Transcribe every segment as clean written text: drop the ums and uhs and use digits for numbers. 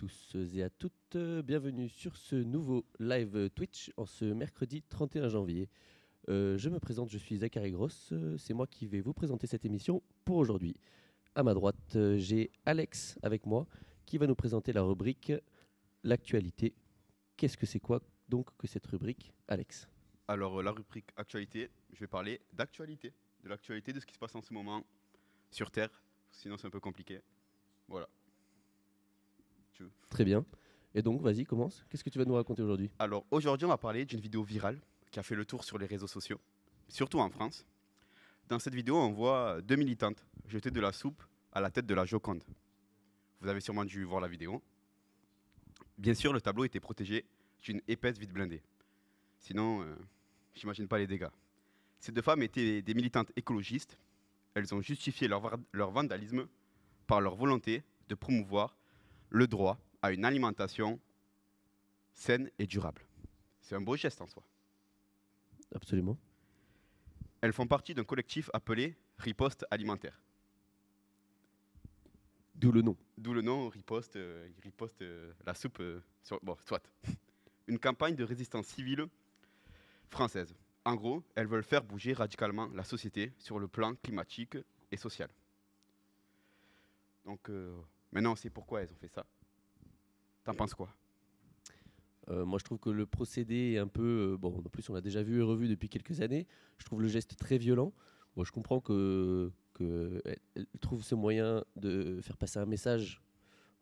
tous et à toutes, bienvenue sur ce nouveau live Twitch en ce mercredi 31 janvier. Je me présente, je suis Zachary Gross, c'est moi qui vais vous présenter cette émission pour aujourd'hui. À ma droite, j'ai Alex avec moi qui va nous présenter la rubrique L'actualité. Qu'est-ce que c'est quoi donc que cette rubrique, Alex? Alors, la rubrique actualité, je vais parler d'actualité, de l'actualité de ce qui se passe en ce moment sur Terre, sinon c'est un peu compliqué. Voilà. Très bien. Et donc, vas-y, commence. Qu'est-ce que tu vas nous raconter aujourd'hui? Alors, aujourd'hui, on va parler d'une vidéo virale qui a fait le tour sur les réseaux sociaux, surtout en France. Dans cette vidéo, on voit deux militantes jeter de la soupe à la tête de la Joconde. Vous avez sûrement dû voir la vidéo. Bien sûr, le tableau était protégé d'une épaisse vitre blindée. Sinon, j'imagine pas les dégâts. Ces deux femmes étaient des militantes écologistes. Elles ont justifié leur vandalisme par leur volonté de promouvoir le droit à une alimentation saine et durable. C'est un beau geste en soi. Absolument. Elles font partie d'un collectif appelé Riposte Alimentaire. D'où le nom. D'où le nom Riposte, la soupe bon, soit. Une campagne de résistance civile française. En gros, elles veulent faire bouger radicalement la société sur le plan climatique et social. Donc, maintenant, on sait pourquoi elles ont fait ça. T'en penses quoi? Moi, je trouve que le procédé est un peu... bon, en plus, on l'a déjà vu et revu depuis quelques années. Je trouve le geste très violent. Moi, je comprends qu'elle trouve ce moyen de faire passer un message,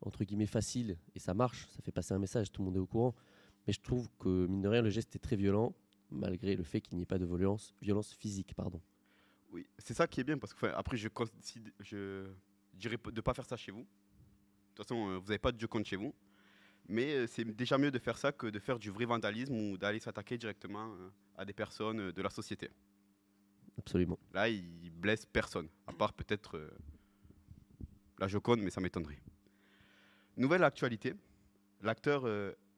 entre guillemets, facile, et ça marche, ça fait passer un message, tout le monde est au courant. Mais je trouve que, mine de rien, le geste est très violent, malgré le fait qu'il n'y ait pas de violence physique, pardon. Oui, c'est ça qui est bien, parce que après, je dirais de ne pas faire ça chez vous. De toute façon, vous n'avez pas de Joconde chez vous. Mais c'est déjà mieux de faire ça que de faire du vrai vandalisme ou d'aller s'attaquer directement à des personnes de la société. Absolument. Là, ils blessent personne, à part peut-être la Joconde, mais ça m'étonnerait. Nouvelle actualité, l'acteur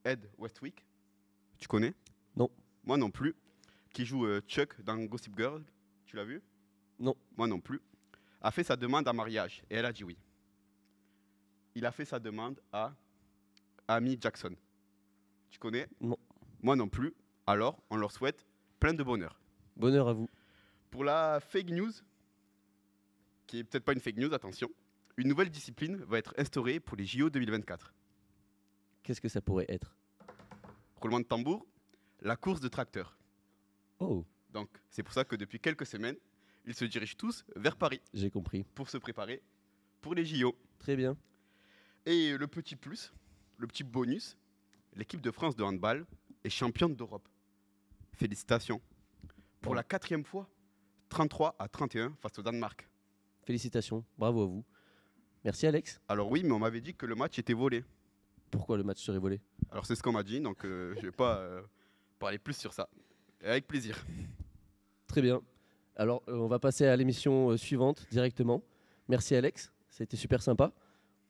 Ed Westwick, tu connais? Non. Moi non plus. Qui joue Chuck dans Gossip Girl, tu l'as vu? Non. Moi non plus. A fait sa demande en mariage et elle a dit oui. Il a fait sa demande à Amy Jackson. Tu connais? Non. Moi non plus. Alors, on leur souhaite plein de bonheur. Bonheur à vous. Pour la fake news, qui est peut-être pas une fake news, attention, une nouvelle discipline va être instaurée pour les JO 2024. Qu'est-ce que ça pourrait être? Roulement de tambour, la course de tracteurs. Oh. Donc, c'est pour ça que depuis quelques semaines, ils se dirigent tous vers Paris. J'ai compris. Pour se préparer pour les JO. Très bien. Et le petit plus, le petit bonus, l'équipe de France de handball est championne d'Europe. Félicitations. Pour la 4e fois, 33-31 face au Danemark. Félicitations, bravo à vous. Merci Alex. Alors oui, mais on m'avait dit que le match était volé. Pourquoi le match serait volé? Alors c'est ce qu'on m'a dit, donc je ne vais pas parler plus sur ça. Et avec plaisir. Très bien. Alors on va passer à l'émission suivante directement. Merci Alex, ça a été super sympa.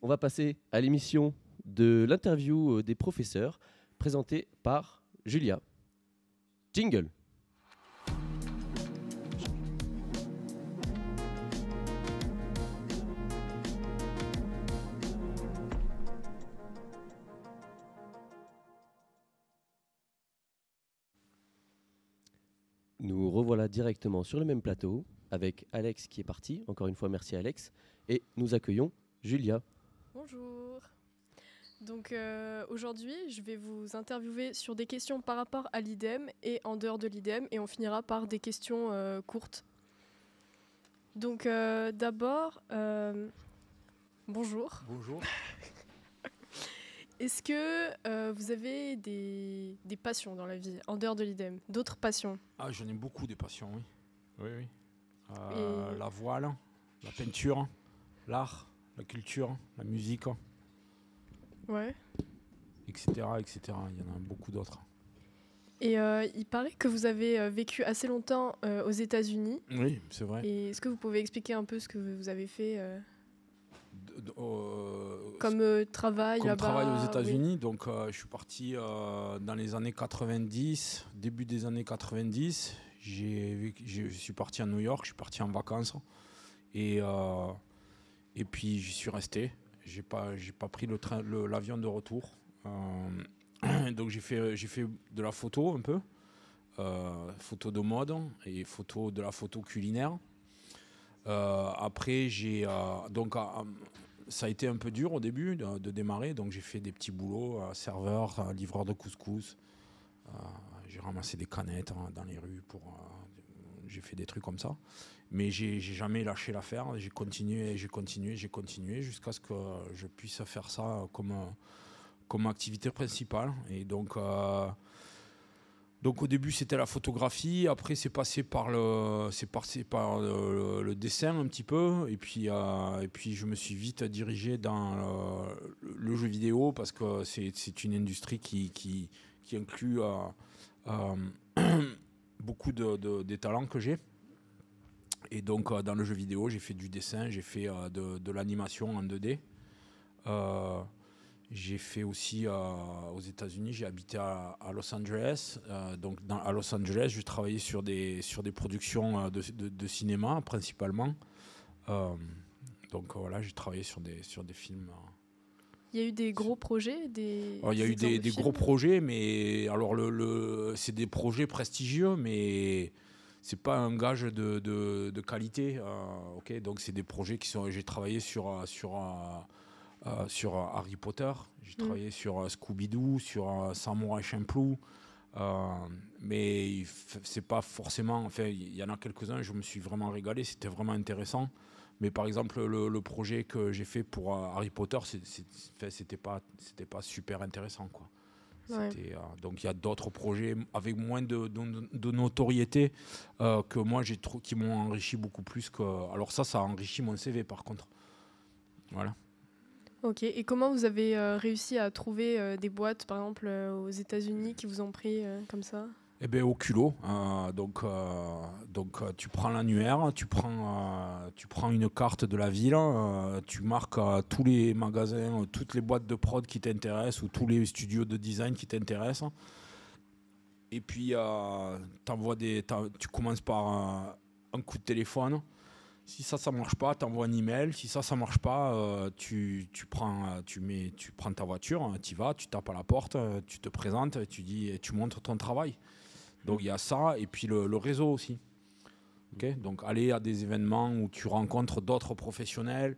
On va passer à l'émission de l'interview des professeurs présentée par Julia. Jingle. Nous revoilà directement sur le même plateau avec Alex qui est parti. Encore une fois, merci Alex. Et nous accueillons Julia. Bonjour. Donc aujourd'hui, je vais vous interviewer sur des questions par rapport à l'IDEM et en dehors de l'IDEM. Et on finira par des questions courtes. Donc d'abord, bonjour. Bonjour. Est-ce que vous avez des passions dans la vie, en dehors de l'IDEM? D'autres passions? Ah, j'en ai beaucoup des passions, oui. Oui, oui. Et... La voile, la peinture, l'art, la culture, la musique, Ouais. etc., etc. Il y en a beaucoup d'autres. Et il paraît que vous avez vécu assez longtemps aux États-Unis. Oui, c'est vrai. Et est-ce que vous pouvez expliquer un peu ce que vous avez fait comme travail Comme là-bas? travail aux États-Unis, oui. Donc je suis parti dans les années 90, début des années 90. Je suis parti à New York, je suis parti en vacances. Et puis j'y suis resté. j'ai pas pris l'avion de retour. Donc j'ai fait de la photo un peu, photo de mode et de la photo culinaire. Après ça a été un peu dur au début de démarrer, donc j'ai fait des petits boulots, serveur, livreur de couscous. J'ai ramassé des canettes dans les rues j'ai fait des trucs comme ça, mais j'ai jamais lâché l'affaire. J'ai continué jusqu'à ce que je puisse faire ça comme activité principale. Et donc au début c'était la photographie, après c'est passé par le dessin un petit peu, et puis je me suis vite dirigé dans le jeu vidéo, parce que c'est une industrie qui inclut beaucoup des talents que j'ai. Et donc dans le jeu vidéo j'ai fait du dessin, j'ai fait de l'animation en 2D. J'ai fait aussi aux États-Unis, j'ai habité à Los Angeles. À Los Angeles, j'ai travaillé sur des productions de cinéma principalement. Donc voilà, j'ai travaillé sur des films. Il y a eu des gros projets, Alors, il y a eu des gros projets, mais alors c'est des projets prestigieux, mais c'est pas un gage de qualité. Ok, donc c'est des projets j'ai travaillé sur Harry Potter, j'ai travaillé sur Scooby-Doo, sur Samurai Champloo, mais c'est pas forcément. Enfin, il y en a quelques-uns, je me suis vraiment régalé, c'était vraiment intéressant. Mais par exemple, le projet que j'ai fait pour Harry Potter, c'était pas super intéressant, quoi. Ouais. Donc il y a d'autres projets avec moins de notoriété que moi qui m'ont enrichi beaucoup plus que. Alors ça a enrichi mon CV par contre. Voilà. Ok, et comment vous avez réussi à trouver des boîtes, par exemple, aux États-Unis qui vous ont pris comme ça? Eh bien, au culot. Donc, tu prends l'annuaire, tu prends une carte de la ville, tu marques tous les magasins, toutes les boîtes de prod qui t'intéressent ou tous les studios de design qui t'intéressent. Et puis, tu commences par un coup de téléphone. Si ça marche pas, tu envoies un email. Si ça marche pas, tu prends ta voiture, tu y vas, tu tapes à la porte, tu te présentes, tu montres ton travail. Donc il y a ça, et puis le réseau aussi. Okay, donc aller à des événements où tu rencontres d'autres professionnels.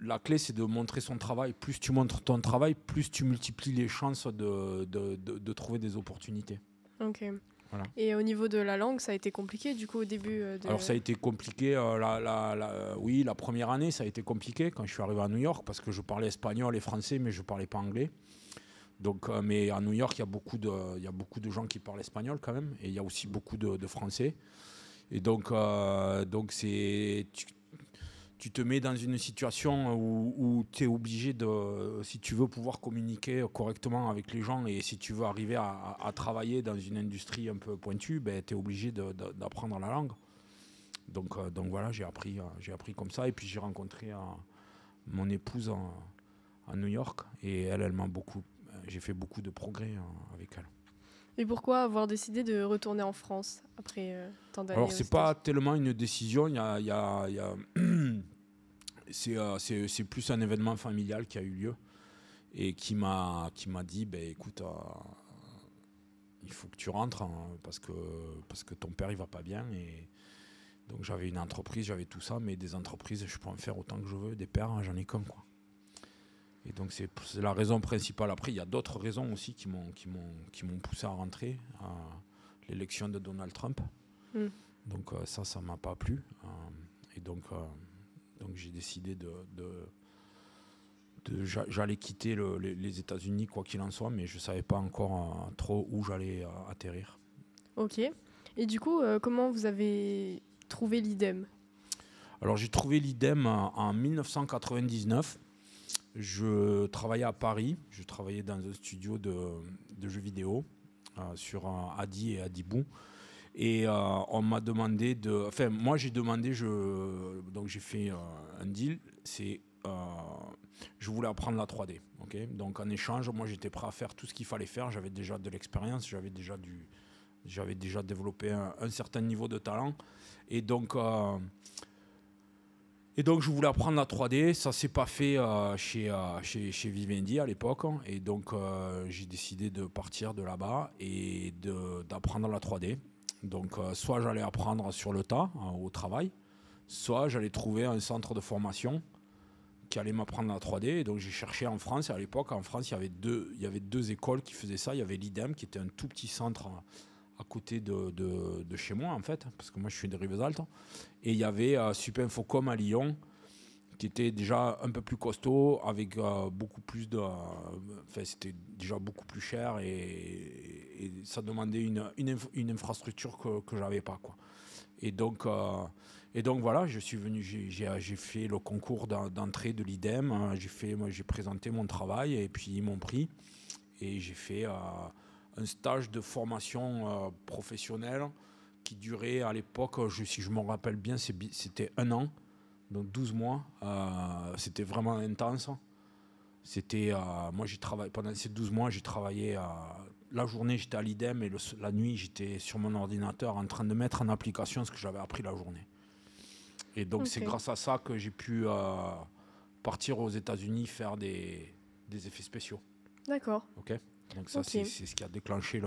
La clé, c'est de montrer son travail. Plus tu montres ton travail, plus tu multiplies les chances de trouver des opportunités. Ok. Voilà. Et au niveau de la langue, ça a été compliqué du coup au début Alors ça a été compliqué, oui, la première année, ça a été compliqué quand je suis arrivé à New York, parce que je parlais espagnol et français, mais je ne parlais pas anglais. Donc, mais à New York, il y a beaucoup de gens qui parlent espagnol quand même, et il y a aussi beaucoup de Français. Et donc tu te mets dans une situation où tu es obligé si tu veux pouvoir communiquer correctement avec les gens, et si tu veux arriver à travailler dans une industrie un peu pointue, tu es obligé d'apprendre la langue. Donc voilà, j'ai appris comme ça, et puis j'ai rencontré mon épouse à New York, et elle m'a j'ai fait beaucoup de progrès avec elle. Et pourquoi avoir décidé de retourner en France après tant d'années? Alors, c'est pas tellement une décision, c'est plus un événement familial qui a eu lieu et qui m'a dit, écoute, il faut que tu rentres, parce que ton père il va pas bien. Et donc j'avais une entreprise, j'avais tout ça, mais des entreprises, je peux en faire autant que je veux, des pères, j'en ai qu'un, quoi. Et donc c'est la raison principale. Après, il y a d'autres raisons aussi qui m'ont poussé à rentrer. L'élection de Donald Trump. Donc ça m'a pas plu. Et donc j'ai décidé j'allais quitter les États-Unis quoi qu'il en soit, mais je savais pas encore trop où j'allais atterrir. Ok. Et du coup, comment vous avez trouvé l'IDEM? Alors j'ai trouvé l'IDEM en 1999. Je travaillais à Paris, je travaillais dans un studio de jeux vidéo sur Adi et Adibou. Et on m'a demandé moi j'ai demandé, donc j'ai fait un deal, je voulais apprendre la 3D. Okay, donc en échange, moi j'étais prêt à faire tout ce qu'il fallait faire, j'avais déjà de l'expérience, j'avais déjà développé un certain niveau de talent. Et donc Et donc, je voulais apprendre la 3D. Ça ne s'est pas fait chez Vivendi à l'époque. Et donc, j'ai décidé de partir de là-bas et d'apprendre la 3D. Donc, soit j'allais apprendre sur le tas, au travail, soit j'allais trouver un centre de formation qui allait m'apprendre la 3D. Et donc, j'ai cherché en France. Et à l'époque, en France, il y avait deux écoles qui faisaient ça. Il y avait l'IDEM, qui était un tout petit centre à côté de chez moi, en fait, parce que moi, je suis de Rivesaltes. Et il y avait Supinfocom à Lyon, qui était déjà un peu plus costaud, avec beaucoup plus de... Enfin, c'était déjà beaucoup plus cher et ça demandait une infrastructure que je n'avais pas, quoi. Et donc voilà, je suis venu, j'ai fait le concours d'entrée de l'IDEM, j'ai présenté mon travail et puis ils m'ont pris. Et j'ai fait un stage de formation professionnelle qui durait à l'époque, si je me rappelle bien, c'était 1 an. Donc 12 mois, c'était vraiment intense. Moi, j'ai travaillé pendant ces 12 mois, j'ai travaillé la journée, j'étais à l'IDEM et la nuit, j'étais sur mon ordinateur en train de mettre en application ce que j'avais appris la journée. Et donc, c'est grâce à ça que j'ai pu partir aux États-Unis faire des effets spéciaux. D'accord. Ok. Donc ça, c'est ce qui a déclenché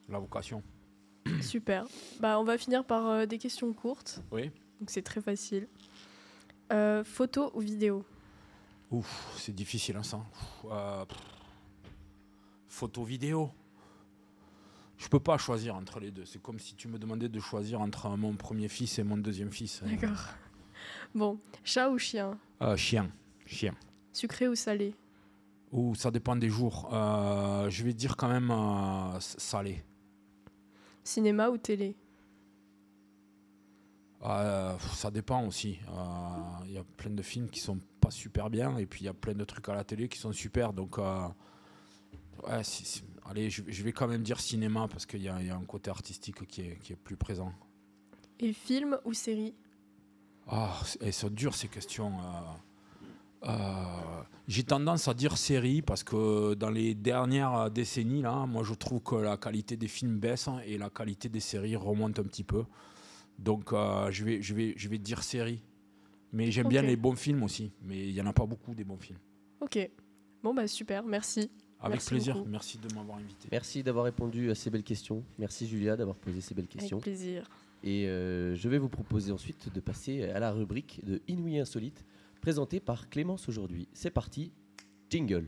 la vocation. Super. Bah, on va finir par des questions courtes. Oui. Donc c'est très facile. Photo ou vidéo? Ouf, c'est difficile, hein, ça. Photo, vidéo. Je peux pas choisir entre les deux. C'est comme si tu me demandais de choisir entre mon premier fils et mon deuxième fils. D'accord. Bon, chat ou chien? Chien. Sucré ou salé? Ça dépend des jours. Je vais dire quand même salé. Cinéma ou télé? Ça dépend aussi. Il y a plein de films qui sont pas super bien et puis il y a plein de trucs à la télé qui sont super. Donc, allez, je vais quand même dire cinéma parce qu'il y a un côté artistique qui est plus présent. Et film ou série? C'est dur ces questions. J'ai tendance à dire série parce que dans les dernières décennies, là, moi je trouve que la qualité des films baisse et la qualité des séries remonte un petit peu. Donc je vais dire série. Mais j'aime bien les bons films aussi. Mais il n'y en a pas beaucoup des bons films. Ok. Bon, bah super, merci. Avec plaisir. Beaucoup. Merci de m'avoir invité. Merci d'avoir répondu à ces belles questions. Merci Julia d'avoir posé ces belles questions. Avec plaisir. Et je vais vous proposer ensuite de passer à la rubrique de Inouï Insolite, présentée par Clémence aujourd'hui. C'est parti, jingle.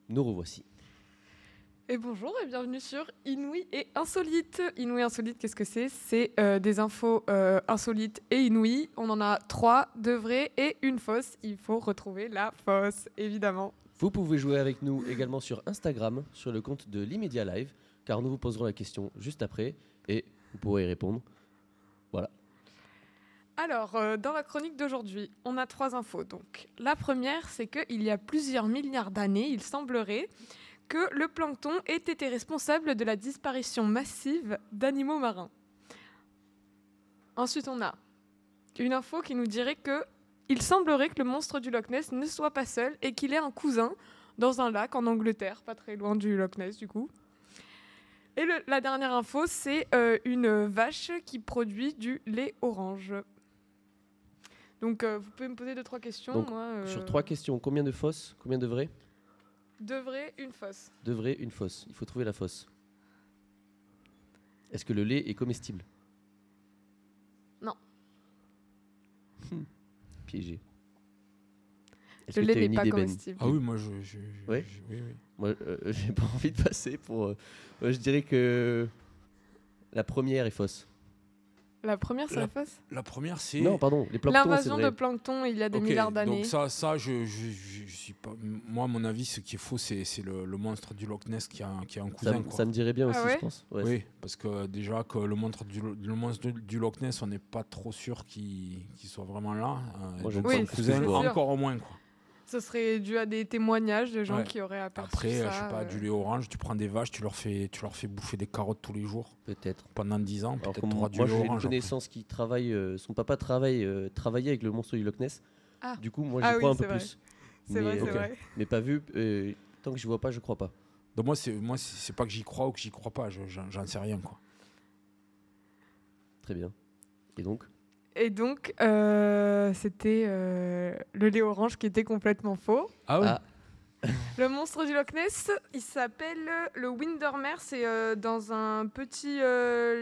Nous revoici. Et bonjour et bienvenue sur Inouï et Insolite. Inouï et Insolite, qu'est-ce que c'est? C'est des infos insolites et inouïes. On en a 3, 2 vraies et une fausse. Il faut retrouver la fausse, évidemment. Vous pouvez jouer avec nous également sur Instagram, sur le compte de l'Immédiat Live, car nous vous poserons la question juste après et vous pourrez y répondre. Voilà. Alors, dans la chronique d'aujourd'hui, on a 3 infos. Donc, la première, c'est qu'il y a plusieurs milliards d'années, il semblerait que le plancton ait été responsable de la disparition massive d'animaux marins. Ensuite, on a une info qui nous dirait qu'il semblerait que le monstre du Loch Ness ne soit pas seul et qu'il ait un cousin dans un lac en Angleterre, pas très loin du Loch Ness du coup. Et la dernière info, c'est une vache qui produit du lait orange. Donc, vous pouvez me poser 2-3 questions. Donc, moi, sur 3 questions, combien de fausses, combien de vraies? 2 vraies, une fausse. 2 vraies, une fausse. Il faut trouver la fausse. Est-ce que le lait est comestible? Non. Piégé. Le lait n'est pas comestible. Ah oui, moi Oui. oui. Moi, j'ai pas envie de passer pour. Je dirais que la première est fausse. La première, c'est la fausse? La première, c'est... Non, pardon, les planctons, c'est L'invasion vrai. de plancton il y a des milliards d'années. Donc ça je suis pas... Moi, à mon avis, ce qui est faux, c'est le monstre du Loch Ness qui a un cousin. Ça me dirait bien aussi, ouais je pense. Ouais, oui, parce que déjà que le monstre du Loch Ness, on n'est pas trop sûr qu'il soit vraiment là. Moi, je donc ne oui, sais son cousin, plus. sûr. encore au moins, quoi. Ce serait dû à des témoignages de gens Ouais. qui auraient aperçu Après, ça. je sais pas, du lait orange, tu prends des vaches, tu leur fais bouffer des carottes tous les jours Peut-être. pendant 10 ans. Alors Peut-être que tu auras du moi, lait j'ai une orange. après. connaissance qui travaille, son papa travaillait avec le monstre du Loch Ness. Ah. Du coup, moi, j'y Ah oui, crois un c'est peu vrai. plus. C'est vrai, c'est ok. vrai. Mais pas vu, tant que je vois pas, je crois pas. Donc moi, c'est pas que j'y crois ou que j'y crois pas, j'en sais rien, quoi. Très bien. Et donc Et donc, c'était le lait orange qui était complètement faux. Ah oui. Ah. Le monstre du Loch Ness, il s'appelle le Windermere. C'est dans un petit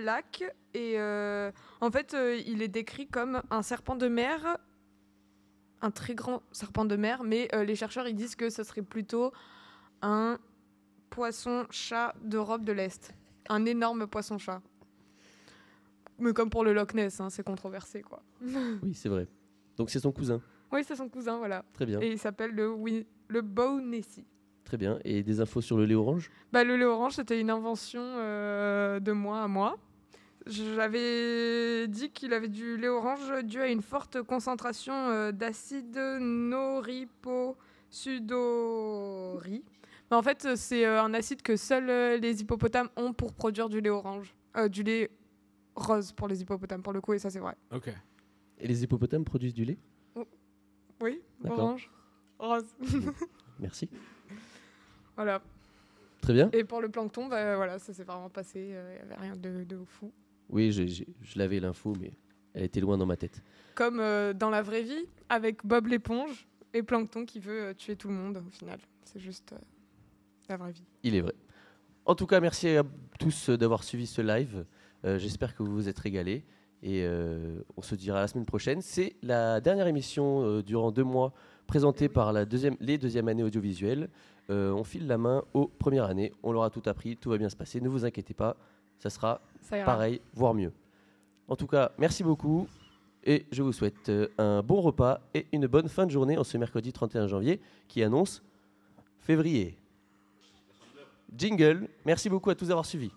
lac. Et en fait, il est décrit comme un serpent de mer, un très grand serpent de mer. Mais les chercheurs, ils disent que ce serait plutôt un poisson-chat d'Europe de l'Est. Un énorme poisson-chat. Mais comme pour le Loch Ness, hein, c'est controversé, quoi. Oui, c'est vrai. Donc c'est son cousin. Oui, c'est son cousin, voilà. Très bien. Et il s'appelle le Bow-Nessie. Très bien. Et des infos sur le lait orange? Bah, le lait orange, c'était une invention de moi à moi. J'avais dit qu'il avait du lait orange dû à une forte concentration d'acide noripposudori. Mais en fait, c'est un acide que seuls les hippopotames ont pour produire du lait orange. Du lait rose pour les hippopotames, pour le coup, et ça, c'est vrai. Ok. Et les hippopotames produisent du lait? Oui, D'accord. orange, rose. Merci. Voilà. Très bien. Et pour le plancton, bah, voilà, ça s'est vraiment passé. Il n'y avait rien de fou. Oui, je l'avais l'info, mais elle était loin dans ma tête. Comme dans la vraie vie, avec Bob l'éponge et Plankton qui veut tuer tout le monde au final. C'est juste la vraie vie. Il est vrai. En tout cas, merci à tous d'avoir suivi ce live. J'espère que vous vous êtes régalés. Et on se dira la semaine prochaine. C'est la dernière émission durant 2 mois présentée par les deuxièmes années audiovisuelles. On file la main aux premières années. On leur a tout appris. Tout va bien se passer. Ne vous inquiétez pas. Ça sera Ça ira. pareil, voire mieux. En tout cas, merci beaucoup. Et je vous souhaite un bon repas et une bonne fin de journée en ce mercredi 31 janvier qui annonce février. Jingle. Merci beaucoup à tous d'avoir suivi.